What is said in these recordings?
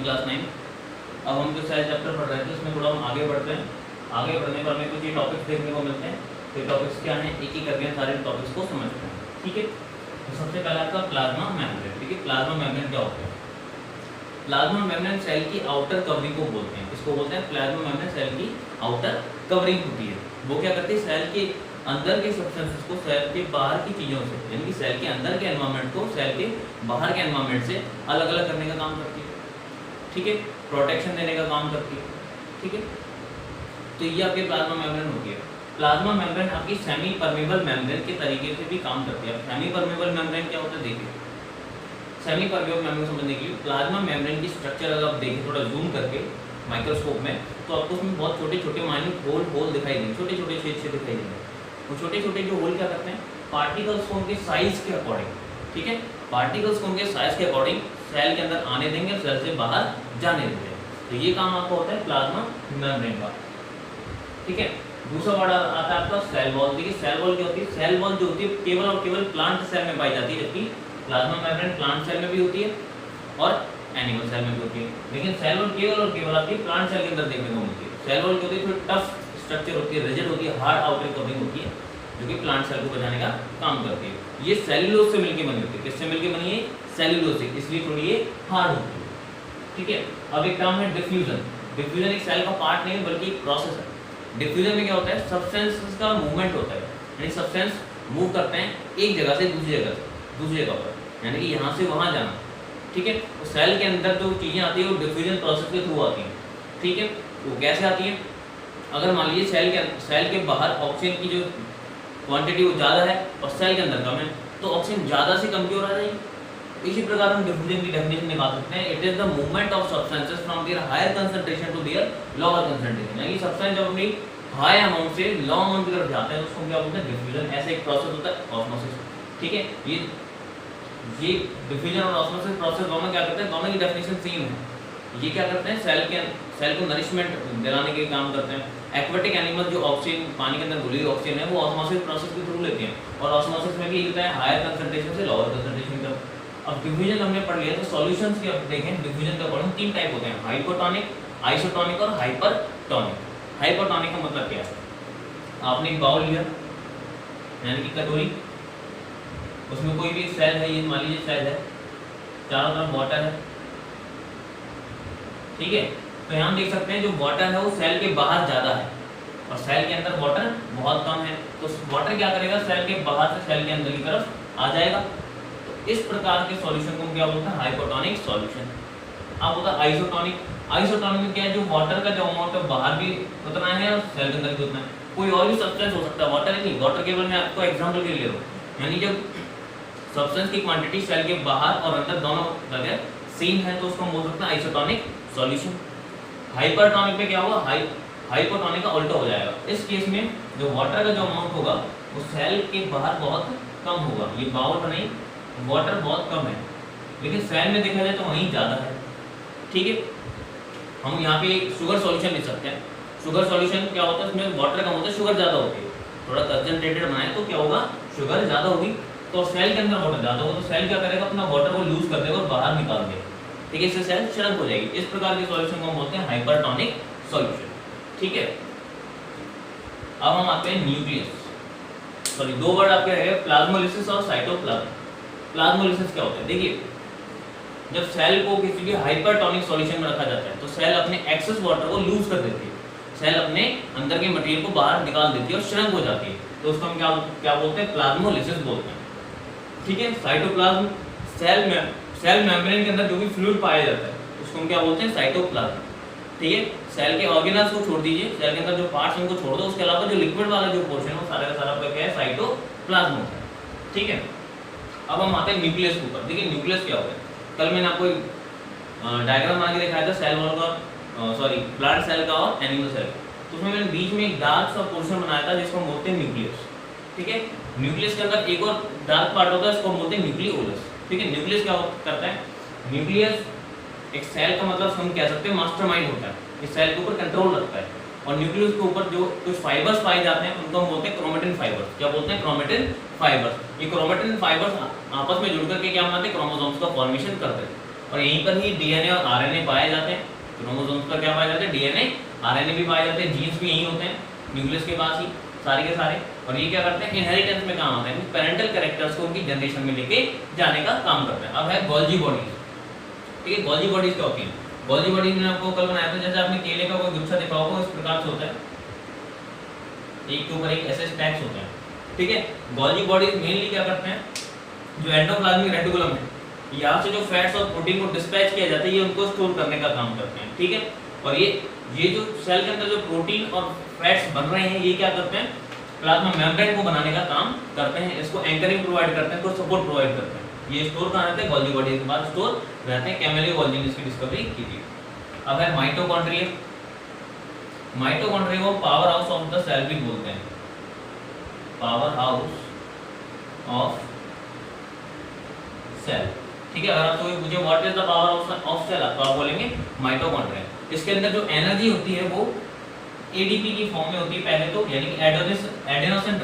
Class 9। अब हम जो सेल चैप्टर पढ़ रहे थे उसमें थोड़ा हम आगे बढ़ते हैं। आगे बढ़ने पर हमें कुछ ये टॉपिक्स देखने को मिलते हैं। तो ये टॉपिक्स क्या हैं, एक एक करके सारे टॉपिक्स को समझते हैं। ठीक है, तो सबसे पहले आपका प्लाज्मा मेम्ब्रेन। ठीक है, प्लाज्मा मेम्ब्रेन क्या होता है? प्लाज्मा मेम्ब्रेन सेल की आउटर कवरिंग को बोलते हैं। इसको बोलते हैं प्लाज्मा मेम्ब्रेन सेल की आउटर कवरिंग होती है। वो क्या करती है, सेल के अंदर के सब्सटेंसेस को सेल के बाहर की चीज़ों से, यानी कि सेल के अंदर के एनवायरनमेंट को सेल के बाहर के एनवायरनमेंट से अलग अलग करने का काम करती है। ठीक है, प्रोटेक्शन देने का काम करती है। ठीक है, तो ये आपके प्लाज्मा मेम्ब्रेन होती है। प्लाज्मा मेम्ब्रेन आपकी सेमी परमेबल मेम्ब्रेन के तरीके से भी काम करती है। सेमी परमेबल मेम्ब्रेन क्या होता है देखिए, सेमी परमेबल मेम्ब्रेन समझने के लिए प्लाज्मा मेम्ब्रेन की स्ट्रक्चर अगर आप देखें थोड़ा जूम करके माइक्रोस्कोप में, तो आपको उसमें बहुत छोटे छोटे माइन्यूट होल दिखाई देंगे, छोटे छोटे छेद दिखाई देंगे। वो छोटे छोटे जो होल क्या करते हैं, पार्टिकल्स को उनके साइज के अकॉर्डिंग, ठीक है, पार्टिकल्स को उनके साइज के अकॉर्डिंग सेल के अंदर आने देंगे, सेल से बाहर जाने देंगे। तो ये काम आपका होता है प्लाज्मा मेम्ब्रेन का। ठीक है, दूसरा वर्ड आता है आपका सेल वॉल। देखिए सेल वॉल क्या होती है, सेल वॉल जो होती है केवल और केवल प्लांट सेल में पाई जाती है, जबकि प्लाज्मा मेम्ब्रेन प्लांट सेल में भी होती है और एनिमल सेल में भी होती है। लेकिन सेल वॉल केवल और केवल आपकी प्लांट सेल के अंदर देखने को मिलती है। सेल वॉल क्या होती है, थोड़ी टफ स्ट्रक्चर होती है, रिजिड होती है, हार्ड आउटर कवरिंग होती है, जो कि प्लांट सेल को बचाने का काम करती है। ये सेल्यूलोज से मिलकर बनी होती है। किससे मिलकर बनी है? सेल्यूलोज से, इसलिए थोड़ी ये हार्ड होती है। ठीक है, अब एक टर्म है डिफ्यूजन। डिफ्यूजन एक सेल का पार्ट नहीं है बल्कि एक प्रोसेस है। डिफ्यूजन में क्या होता है, सब्सटेंस का मूवमेंट होता है, यानी सब्सटेंस मूव करते हैं एक जगह से दूसरी जगह पर, यानी कि यहाँ से वहाँ जाना। ठीक है, तो सेल के अंदर जो चीज़ें आती है वो डिफ्यूजन प्रोसेस के थ्रू आती हैं। ठीक है, वो कैसे आती है, अगर मान लीजिए सेल के बाहर ऑक्सीजन की जो क्वांटिटी वो ज़्यादा है और सेल के अंदर कम है, तो ऑक्सीजन ज़्यादा से कम की ओर आ जाएगी। इसी प्रकार हम डिफ्यूजन की डेफिनेशन निकाल सकते हैं, it is the movement of substances from their higher concentration to their lower concentration. यानी सब्सटेंस जब अपनी हाई अमाउंट से लो अमाउंट की तरफ जाते हैं तो उसको क्या बोलते हैं, डिफ्यूजन। ऐसे एक प्रोसेस होता है ऑस्मोसिस। ठीक है, ये डिफ्यूजन और ऑस्मोसिस प्रोसेस दोनों क्या करते हैं, दोनों की डेफिनेशन सेम है। ये क्या करते हैं, सेल को नरिशमेंट दिलाने के काम करते हैं। एक्वेटिक एनिमल जो ऑक्सीजन पानी के अंदर घुली हुई ऑक्सीजन है वो ऑस्मोसिस प्रोसेस के थ्रू लेते हैं, और ऑस्मोसिस में भी होता है हायर कंसंट्रेशन से लोअर कंसंट्रेशन तक। अब डिफ्यूजन हमने पढ़ लिया, तो सॉल्यूशंस के अब देखें, डिफ्यूजन का अकॉर्डिंग 3 टाइप होते हैं, हाइपोटोनिक, आइसोटोनिक और हाइपरटोनिक। हाइपोटोनिक का मतलब क्या है, आपने एक बाउल लिया यानी कि कटोरी, उसमें कोई भी सेल है, ये मान लीजिए सेल है, चारों तरफ वाटर है। ठीक है, तो यहाँ हम देख सकते हैं जो वाटर है वो सेल के बाहर ज़्यादा है और सेल के अंदर वाटर बहुत कम है। तो वाटर क्या करेगा, सेल के बाहर से सेल के अंदर की तरफ आ जाएगा। तो इस प्रकार के सॉल्यूशन को हम क्या बोलते हैं, हाइपोटोनिक सॉल्यूशन। अब होता है आइसोटोनिक। आइसोटोनिक में क्या है, जो वाटर का जो अमाउंट है बाहर भी उतना है और सेल के अंदर भी उतना है। कोई और भी सब्सटेंस हो सकता है, वाटर ही नहीं, वाटर केवल मैं आपको एग्जाम्पल के लिए ले रहा हूँ। यानी जब सब्सटेंस की क्वांटिटी सेल के बाहर और अंदर दोनों जगह सेम है तो उसको हम बोल सकते हैं आइसोटोनिक सॉल्यूशन। हाइपरटोनिक में क्या होगा, हाइपोटोनिक का उल्टा हो जाएगा। इस केस में जो वाटर का जो अमाउंट होगा वो सेल के बाहर बहुत कम होगा। ये बाउल पर नहीं, वाटर बहुत कम है, लेकिन सेल में देखा जाए तो वहीं ज़्यादा है। ठीक है, हम यहाँ पे शुगर सॉल्यूशन लिख सकते हैं। शुगर सॉल्यूशन क्या होता है, उसमें वाटर कम होता है, शुगर ज़्यादा होती है। थोड़ा कंसनट्रेटेड बनाए तो क्या होगा, शुगर ज़्यादा होगी, तो सेल के अंदर वाटर ज़्यादा होगा, तो सेल क्या करेगा, अपना वाटर को लूज कर देगा और बाहर निकाल देगा। ठीक है, इससे सेल श्रंक हो जाएगी। इस प्रकार के सॉल्यूशन को हम बोलते हैं हाइपरटोनिक सॉल्यूशन। ठीक है, अब हम आते हैं न्यूक्लियस। सॉरी, 2 वर्ड आपके रहे, प्लाज्मोलिसिस और साइटोप्लाज्म। प्लाज्मोलिसिस क्या होता है, देखिए जब सेल को किसी भी हाइपरटोनिक सॉल्यूशन में रखा जाता है तो सेल अपने एक्सेस वाटर को लूज कर देती है, सेल अपने अंदर के मटेरियल को बाहर निकाल देती है और श्रंक हो जाती है। तो उसको हम क्या बोलते हैं, प्लाज्मोलिसिस बोलते हैं। ठीक है, साइटोप्लाज्म सेल मेम्ब्रेन के अंदर जो भी फ्लूइड पाया जाता है उसको हम क्या बोलते हैं, साइटोप्लाज्म। ठीक है, सेल के ऑर्गेनल्स को छोड़ दीजिए, सेल के अंदर जो पार्ट्स हैं उनको छोड़ दो, उसके अलावा जो लिक्विड वाला जो पोर्शन है वो सारा का सारा क्या है, साइटोप्लाज्म होता है। ठीक है, अब हम आते हैं न्यूक्लियस के ऊपर। देखिए न्यूक्लियस क्या होता है, कल मैंने आपको डायग्राम बना के दिखाया था सेल वॉल का, प्लांट सेल का और एनिमल सेल का। तो उसमें मैंने बीच में एक डार्क सा पोर्शन बनाया था जिसको हम बोलते हैं न्यूक्लियस। ठीक है, न्यूक्लियस के अंदर एक और डार्क पार्ट होता है, इसको हम बोलते हैं न्यूक्लियोलस। ठीक है, न्यूक्लियस क्या करता है, न्यूक्लियस एक सेल का मतलब हम कह सकते हैं मास्टरमाइंड होता है, इस सेल के ऊपर कंट्रोल रखता है। और न्यूक्लियस के ऊपर जो कुछ फाइबर्स पाए जाते हैं उनको हम बोलते हैं क्रोमेटिन फाइबर्स। क्या बोलते हैं, क्रोमेटिन फाइबर्स। ये क्रोमेटिन फाइबर्स आपस में जुड़ करके क्या बनाते हैं, क्रोमोसोम्स का फॉर्मेशन करते हैं। और यहीं पर ही डीएनए और आरएनए पाए जाते हैं। क्रोमोसोम्स पर क्या पाए जाते हैं? डीएनए आरएनए भी पाए जाते हैं, जीन्स भी यहीं होते हैं न्यूक्लियस के पास ही सारे के सारे। और ये क्या करते हैं? इनहेरिटेंस में काम आते हैं, पेरेंटल कैरेक्टर्स को उनकी जनरेशन में लेके जाने का काम करते हैं। अब है गोल्जी बॉडीज। ठीक है, गोल्जी बॉडीज क्या होती है? गोल्जी बॉडीज मैंने आपको कल बनाया था, जैसे आपने केले का कोई गुच्छा देखा होगा, इस प्रकार से होता है, एक के ऊपर एक ऐसे स्टैक्स होते हैं। ठीक है, गोल्जी बॉडीज मेनली क्या करते हैं? जो एंडोप्लाज्मिक रेटिकुलम है, यहाँ से जो फैट्स और प्रोटीन को डिस्पैच किया जाता है, ये उनको स्टोर करने का काम करते हैं। ठीक है, और ये जो सेल के अंदर जो प्रोटीन और फैट्स बन रहे हैं, ये क्या करते हैं? प्लाज्मा मेम्ब्रेन को बनाने का काम करते हैं, इसको एंकरिंग प्रोवाइड करते हैं, तो सपोर्ट प्रोवाइड करते हैं। ये स्टोर कहाँ रहते हैं? गोल्जी बॉडीज के बाद स्टोर रहते हैं। कैमिलो गोल्जी ने इसकी डिस्कवरी की थी। अब है माइटोकॉन्ड्रिया। माइटोकॉन्ड्रिया को power house of the cell भी बोलते हैं, पावर हाउस ऑफ सेल। ठीक है, अगर आपको पूछे what is the power house of cell, तो आप बोलेंगे माइटोकॉन्ड्रिया। इसके अंदर जो एनर्जी होती है वो एडीपी की फॉर्म में होती है पहले तो, यानी कि एडेनोसिन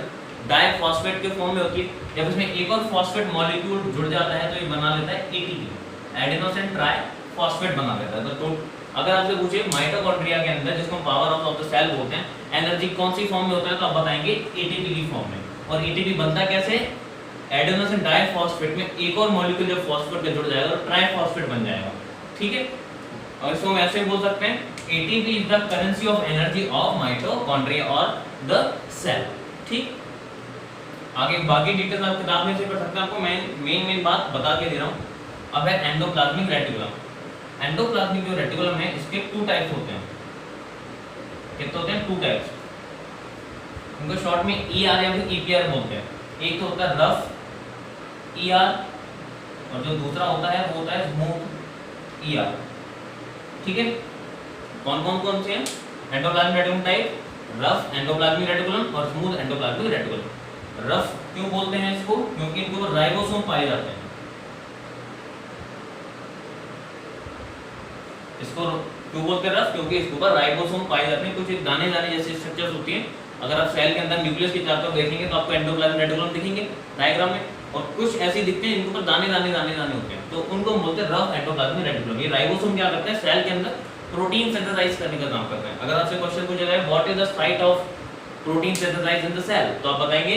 डाइफॉस्फेट के फॉर्म में होती है। जब इसमें एक और फॉस्फेट मॉलिक्यूल जुड़ जाता है तो ये बना लेता है एटीपी, एडेनोसिन ट्राइफॉस्फेट बना लेता है। तो अगर आपसे पूछे माइटोकॉन्ड्रिया के अंदर, जिसको power house of the cell बोलते हैं, एनर्जी कौन सी फॉर्म में होता है, तो आप बताएंगे एटीपी की फॉर्म में। और एटीपी बनता कैसे? एडेनोसिन डाइफॉस्फेट में एक और मॉलिक्यूल जब फॉस्फेट का जुड़ जाएगा तो ट्राइफॉस्फेट बन जाएगा। ठीक है, और इसको हम ऐसे बोल सकते हैं, ATP is the currency of energy of mitochondria और द सेल। ठीक, आगे बाकी डिटेल्स आप किताब में से पढ़ सकते हैं, आपको मेन बात बता के दे रहा हूँ। अब है एंडोप्लाज्मिक रेटिकुलम। एंडोप्लाज्मिक जो रेटिकुलम है, इसके 2 टाइप्स होते हैं। कितने होते हैं? 2 टाइप्स। उनको शॉर्ट में ईआर या फिर ईपीआर बोलते हैं। एक तो होता है रफ ईआर, और जो दूसरा होता है वो होता है स्मूथ ईआर। ठीक है, कौन से हैं? Endoplasmic reticulum type, rough endoplasmic reticulum और स्मूथ एंडोप्लाज्मिक रेटिकुलम। रफ क्यों बोलते हैं इसको? क्योंकि इनके ऊपर राइबोसोम पाए जाते हैं। इसको क्यों बोलते हैं रफ? क्योंकि इसके ऊपर राइबोसोम पाए जाते हैं। कुछ दाने जैसी स्ट्रक्चर्स होती हैं। अगर आप सेल के अंदर न्यूक्लियस के चारों तरफ देखेंगे तो आपको एंडोप्लाज्मिक रेटिकुलम दिखेंगे डायग्राम में, और कुछ ऐसे दिखते हैं जिनके ऊपर दाने होते हैं, तो उनको हम बोलते हैं रफ एंडोप्लाज्मिक रेटिकुलम। ये राइबोसोम क्या करते हैं? सेल के अंदर प्रोटीन सिंथेसाइज करने का काम करते हैं। अगर आपसे क्वेश्चन पूछा जाए what is the site of protein synthesize in the cell, तो आप बताएंगे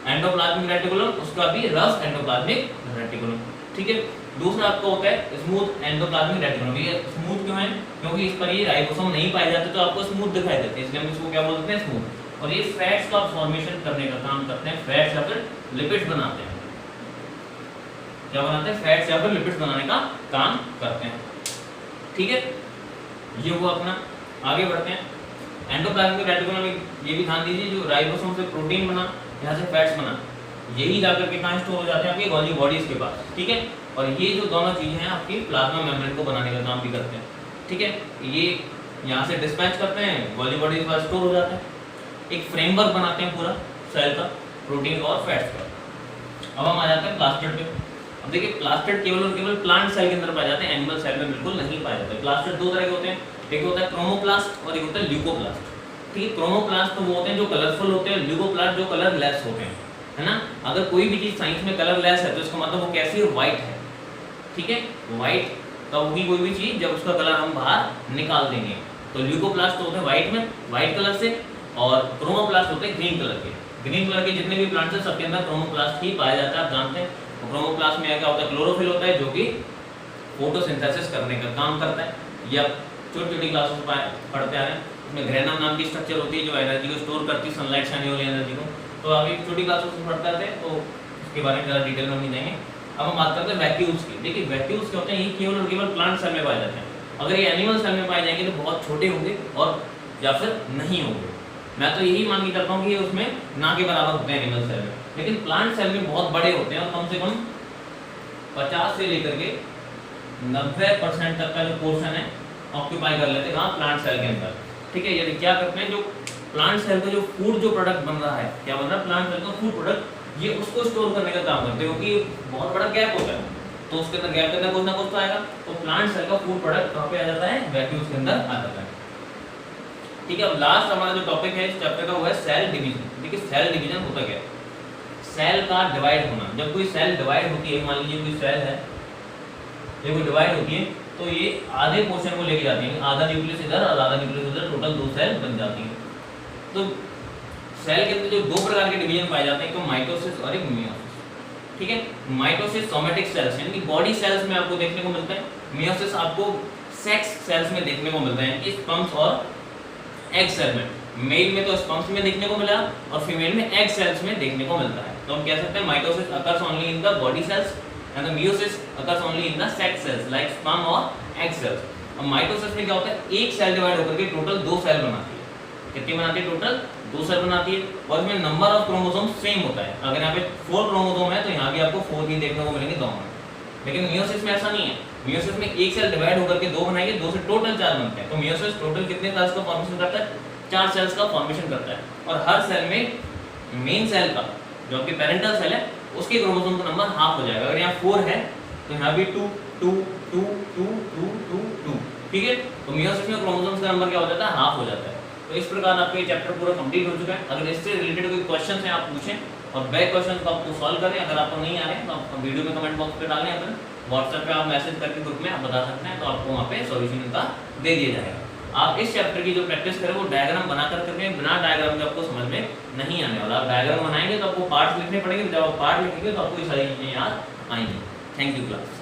एंडोप्लाज्मिक रेटिकुलम, उसका भी रफ एंडोप्लाज्मिक रेटिकुलम। ठीक है, दूसरा आपको होता है स्मूथ एंडोप्लाज्मिक रेटिकुलम। ये स्मूथ क्यों है? क्योंकि इस पर ये राइबोसोम नहीं पाए जाते, तो आपको स्मूथ दिखाई देते हैं, इसलिए हम इसको क्या बोलते हैं? स्मूथ। और ये फैट्स का फॉर्मेशन करने का काम करते हैं, फैट्स या फिर लिपिड्स बनाते हैं। क्या बनाते हैं? फैट्स या फिर लिपिड्स बनाने का काम करते हैं। ठीक है, ये हुआ अपना। आगे बढ़ते हैं। एंडोप्लाज्मिक रेटिकुलम में ये भी ध्यान दीजिए, जो राइबोसोम से प्रोटीन बना, यहाँ से फैट्स बना, यही जाकर के कहाँ स्टोर हो जाते हैं? आपके गोल्जी बॉडीज के पास। ठीक है, और ये जो दोनों चीजें हैं आपकी प्लाज्मा मेम्ब्रेन को बनाने का काम भी करते हैं। ठीक है, ये यहाँ से डिस्पैच करते हैं, गोल्जी बॉडीज के पास स्टोर हो जाते हैं, एक फ्रेमवर्क बनाते हैं पूरा सेल का, प्रोटीन का और फैट्स का। अब हम आ जाते हैं प्लास्टिड पे। अब देखिए, प्लास्टिड केवल और केवल प्लांट सेल के अंदर पाए जाते हैं, एनिमल सेल में बिल्कुल नहीं पाए जाते। प्लास्टिड 2 तरह के होते हैं, एक होता है क्रोमोप्लास्ट और एक होता है ल्यूकोप्लास्ट। ठीक है, क्रोमोप्लास्ट तो वो होते हैं जो कलरफुल होते हैं, ल्यूकोप्लास्ट जो कलरलेस होते हैं, है ना। अगर कोई भी चीज साइंस में कलरलेस है तो इसका मतलब वो कैसी है? व्हाइट है। ठीक है, व्हाइट तब होगी कोई भी चीज जब उसका कलर हम बाहर निकाल देंगे। तो ल्यूकोप्लास्ट होते हैं व्हाइट में, व्हाइट कलर से, और क्रोमोप्लास्ट होते हैं ग्रीन कलर के। ग्रीन कलर के जितने भी प्लांट्स हैं सबके अंदर क्रोमोप्लास्ट ही पाया जाता है, आप जानते हैं। और क्रोमोप्लास्ट में क्या होता है? क्लोरोफिल होता है, जो कि फोटोसिंथेसिस करने का काम करता है। या छोटी क्लासेस पढ़ते आ रहे हैं, उसमें ग्रेनम नाम की स्ट्रक्चर होती है जो एनर्जी को स्टोर करती है, सनलाइट से आने वाली एनर्जी को। तो अभी छोटी क्लासेस में पढ़ते थे, तो उसके बारे में ज़्यादा डिटेल में नहीं जाएंगे। अब हम बात करते हैं वैक्यूल्स की। देखिए, वैक्यूल्स क्या होते हैं? ये केवल और केवल प्लांट सेल में पाए जाते हैं। अगर ये एनिमल सेल में पाए जाएंगे तो बहुत छोटे होंगे और या फिर नहीं होंगे। मैं तो यही मान के करता हूँ कि ये उसमें ना के बराबर होते हैं एनिमल सेल में, लेकिन प्लांट सेल में बहुत बड़े होते हैं और कम से कम 50 से लेकर के 90% तक का जो पोर्शन है ऑक्यूपाई कर लेते हैं कहाँ? प्लांट सेल के अंदर। ठीक है, यदि क्या करते हैं, जो प्लांट सेल का जो फूड जो प्रोडक्ट बन रहा है, क्या बन रहा है? प्लांट सेल का फूड प्रोडक्ट, ये उसको स्टोर करने का काम करते हैं, क्योंकि बहुत बड़ा गैप होता है, तो उसके अंदर गैप के अंदर कुछ ना कुछ तो आएगा। तो प्लांट सेल का फूड प्रोडक्ट कहाँ पे आ जाता है? वैक्यूल्स के अंदर आ जाता है। ठीक है, अब लास्ट हमारा जो टॉपिक है इस चैप्टर का वो है सेल डिवीजन। देखिए, सेल डिवीजन होता क्या है? सेल का डिवाइड होना। जब कोई सेल डिवाइड होती है, मान लीजिए कोई सेल है, जब वो डिवाइड होती है तो ये आधे पोर्शन को लेके जाती है, आधा न्यूक्लियस इधर और आधा न्यूक्लियस उधर, टोटल 2 सेल बन जाती हैं। तो सेल के अंदर जो 2 प्रकार के डिवीजन पाए जाते हैं, एक तो माइटोसिस और एक मियोसिस। ठीक है, माइटोसिस सोमेटिक सेल्स यानी कि बॉडी सेल्स में आपको देखने को मिलता है, मियोसिस आपको सेक्स सेल्स में देखने को मिलता है, स्पर्म्स और एग सेल में। मेल में तो स्पर्म्स में देखने को मिला और फीमेल में एग सेल्स में देखने को मिलता है। तो हम कह सकते हैं mitosis occurs only in the body cells and the meiosis occurs only in the sex cells like sperm और एग सेल्स। अब माइटोसिस में क्या होता है, एक सेल डिवाइड होकर के टोटल 2 सेल बनाती है। कितनी बनाती है? टोटल 2 सेल बनाती है और इसमें नंबर ऑफ क्रोमोसोम सेम होता है। अगर यहाँ पे 4 क्रोमोसोम है तो यहाँ भी आपको 4 ही देखने को मिलेंगे दोनों में। लेकिन मियोसिस में ऐसा नहीं है, मियोसिस में एक सेल डिवाइड होकर के 2 बनाएंगे, 2 से टोटल 4 बनते हैं। तो मियोसिस टोटल कितने सेल्स का फॉर्मेशन करता है? 4 सेल्स का फॉर्मेशन करता है और हर सेल में मेन सेल का जो आपके पेरेंटल सेल है उसके क्रोमोसोम का नंबर हाफ हो जाएगा। अगर यहाँ 4 है तो यहाँ भी 2 2 2 2 2 2 2। ठीक है, तो मियोसिस में क्रोमोसोम्स का नंबर क्या हो जाता है? हाफ हो जाता है। तो इस प्रकार आपका ये चैप्टर पूरा कंप्लीट हो चुका है। अगर इससे रिलेटेड कोई क्वेश्चन है आप पूछें और बैक क्वेश्चन को आपको सॉल्व करें। अगर आपको नहीं आ रहे हैं तो आप वीडियो में कमेंट बॉक्स पे डालें, अगर व्हाट्सएप पे आप मैसेज करके ग्रुप में आप बता सकते हैं तो आपको वहाँ पे सॉल्यूशन इनका दे दिया जाएगा। आप इस चैप्टर की जो प्रैक्टिस करें वो डायग्राम बनाकर करके, बिना डायग्राम के आपको समझ में नहीं आने वाला। आप डायग्राम बनाएंगे तो आपको पार्ट्स लिखने पड़ेंगे, जब आप पार्ट लिखेंगे तो आपको ये सारी चीजें याद आएंगी। Thank you class.